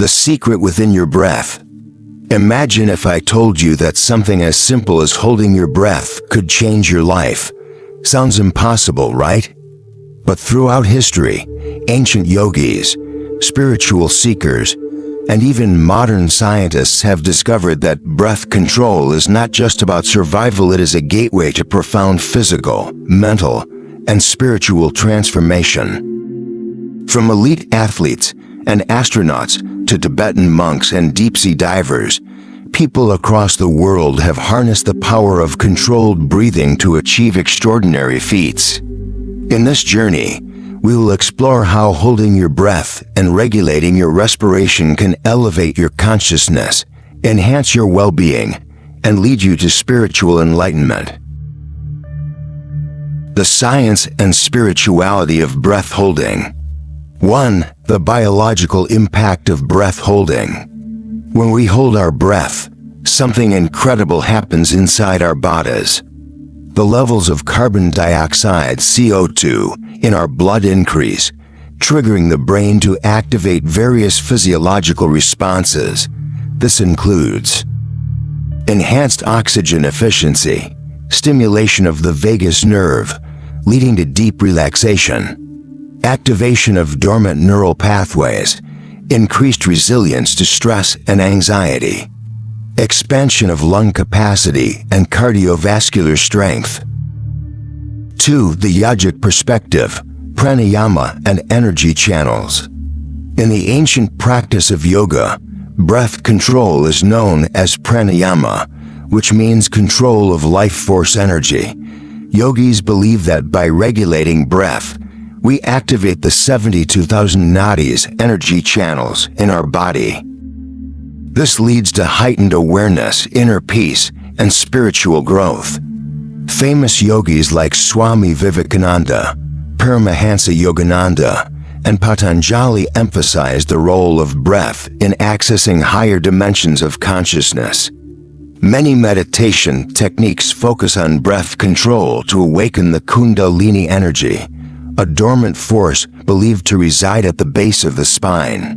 The secret within your breath. Imagine if I told you that something as simple as holding your breath could change your life. Sounds impossible, right? But throughout history, ancient yogis, spiritual seekers, and even modern scientists have discovered that breath control is not just about survival, it is a gateway to profound physical, mental, and spiritual transformation. From elite athletes and astronauts to Tibetan monks and deep-sea divers, people across the world have harnessed the power of controlled breathing to achieve extraordinary feats. In this journey, we will explore how holding your breath and regulating your respiration can elevate your consciousness, enhance your well-being, and lead you to spiritual enlightenment. The science and spirituality of breath holding. 1. The biological impact of breath holding. When we hold our breath, something incredible happens inside our bodies. The levels of carbon dioxide (CO2) in our blood increase, triggering the brain to activate various physiological responses. This includes enhanced oxygen efficiency, stimulation of the vagus nerve, leading to deep relaxation, activation of dormant neural pathways, increased resilience to stress and anxiety, expansion of lung capacity and cardiovascular strength. 2. The yogic perspective, pranayama and energy channels. In the ancient practice of yoga, breath control is known as pranayama, which means control of life force energy. Yogis believe that by regulating breath, we activate the 72,000 nadis, energy channels, in our body. This leads to heightened awareness, inner peace, and spiritual growth. Famous yogis like Swami Vivekananda, Paramahansa Yogananda, and Patanjali emphasize the role of breath in accessing higher dimensions of consciousness. Many meditation techniques focus on breath control to awaken the Kundalini energy, a dormant force believed to reside at the base of the spine.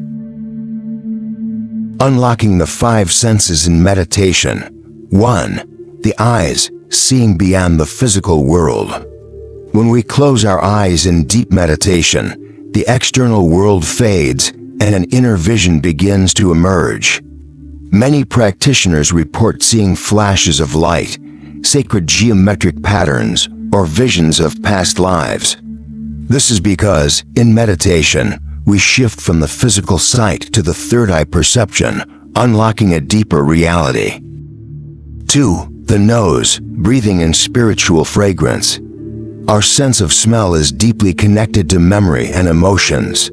Unlocking the 5 senses in meditation. 1. The eyes, seeing beyond the physical world. When we close our eyes in deep meditation, the external world fades and an inner vision begins to emerge. Many practitioners report seeing flashes of light, sacred geometric patterns, or visions of past lives. This is because, in meditation, we shift from the physical sight to the third eye perception, unlocking a deeper reality. 2. The nose, breathing in spiritual fragrance. Our sense of smell is deeply connected to memory and emotions.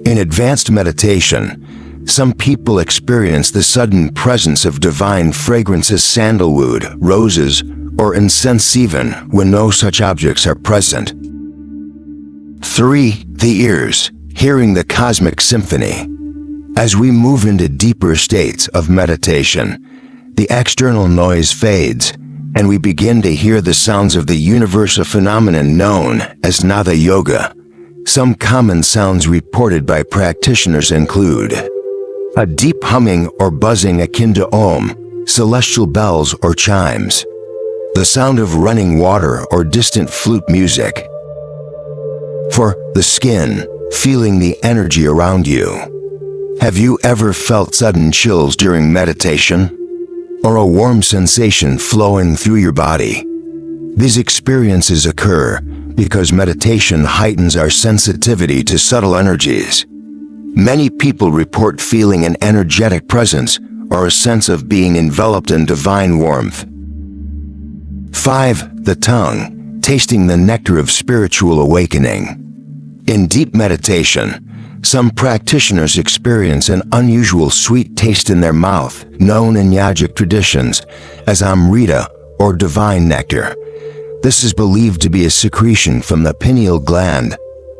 In advanced meditation, some people experience the sudden presence of divine fragrances, sandalwood, roses, or incense even when no such objects are present. 3. The ears, hearing the cosmic symphony. As we move into deeper states of meditation, the external noise fades, and we begin to hear the sounds of the universe, a phenomenon known as Nada Yoga. Some common sounds reported by practitioners include a deep humming or buzzing akin to Om, celestial bells or chimes, the sound of running water or distant flute music. For the skin, feeling the energy around you. Have you ever felt sudden chills during meditation? Or a warm sensation flowing through your body? These experiences occur because meditation heightens our sensitivity to subtle energies. Many people report feeling an energetic presence or a sense of being enveloped in divine warmth. 5. The tongue, tasting the nectar of spiritual awakening. In deep meditation, some practitioners experience an unusual sweet taste in their mouth, known in yogic traditions as Amrita or divine nectar. This is believed to be a secretion from the pineal gland,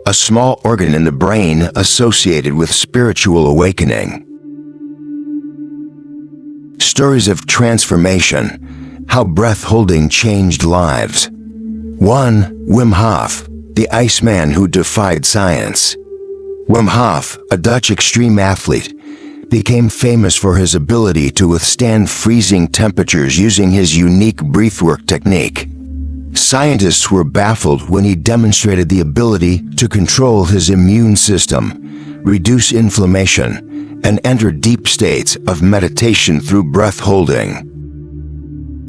a small organ in the brain associated with spiritual awakening. Stories of transformation, how breath holding changed lives. 1. Wim Hof, the Iceman who defied science. Wim Hof, a Dutch extreme athlete, became famous for his ability to withstand freezing temperatures using his unique breathwork technique. Scientists were baffled when he demonstrated the ability to control his immune system, reduce inflammation, and enter deep states of meditation through breath holding.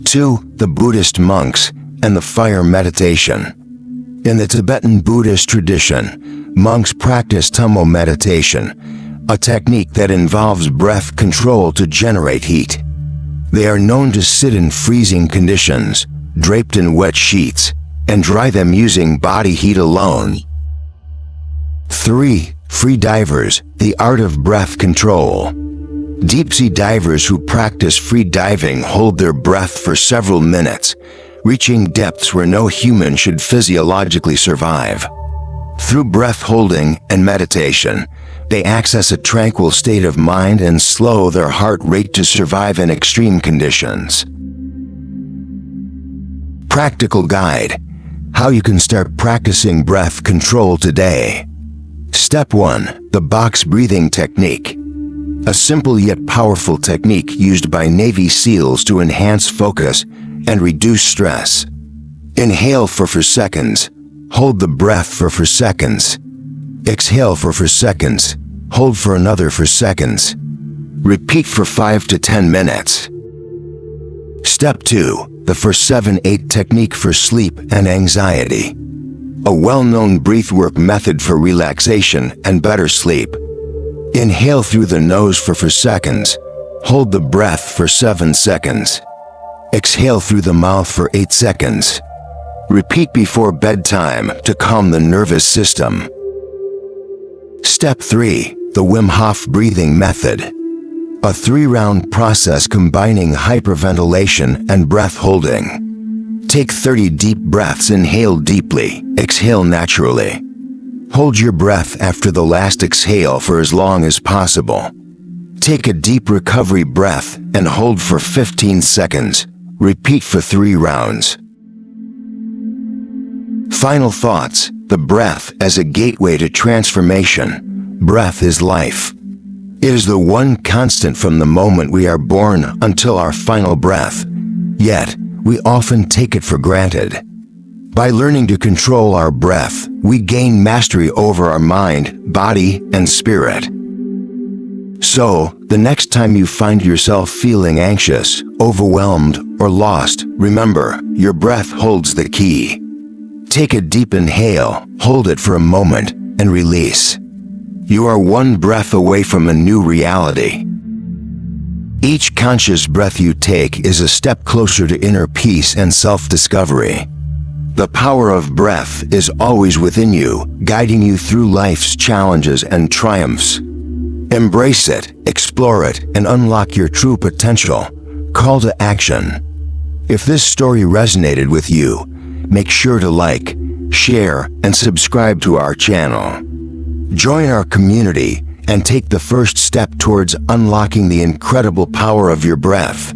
2. The Buddhist monks and the fire meditation. In the Tibetan Buddhist tradition, monks practice tummo meditation, a technique that involves breath control to generate heat. They are known to sit in freezing conditions, draped in wet sheets, and dry them using body heat alone. 3. Free divers, the art of breath control. Deep-sea divers who practice free diving hold their breath for several minutes, reaching depths where no human should physiologically survive. Through breath holding and meditation, they access a tranquil state of mind and slow their heart rate to survive in extreme conditions. Practical guide: how you can start practicing breath control today. Step 1. The box breathing technique. A simple yet powerful technique used by Navy SEALs to enhance focus and reduce stress. Inhale for 4 seconds. Hold the breath for 4 seconds. Exhale for 4 seconds. Hold for another 4 seconds. Repeat for 5 to 10 minutes. Step 2. The 4-7-8 technique for sleep and anxiety. A well-known breathwork method for relaxation and better sleep. Inhale through the nose for 4 seconds. Hold the breath for 7 seconds. Exhale through the mouth for 8 seconds. Repeat before bedtime to calm the nervous system. Step 3. The Wim Hof breathing method. A 3-round process combining hyperventilation and breath holding. Take 30 deep breaths. Inhale deeply, exhale naturally. Hold your breath after the last exhale for as long as possible. Take a deep recovery breath and hold for 15 seconds. Repeat for 3 rounds. Final thoughts: the breath as a gateway to transformation. Breath is life. It is the one constant from the moment we are born until our final breath. Yet, we often take it for granted. By learning to control our breath, we gain mastery over our mind, body, and spirit. So, the next time you find yourself feeling anxious, overwhelmed, or lost, remember, your breath holds the key. Take a deep inhale, hold it for a moment, and release. You are one breath away from a new reality. Each conscious breath you take is a step closer to inner peace and self-discovery. The power of breath is always within you, guiding you through life's challenges and triumphs. Embrace it, explore it, and unlock your true potential. Call to action. If this story resonated with you, make sure to like, share, and subscribe to our channel. Join our community and take the first step towards unlocking the incredible power of your breath.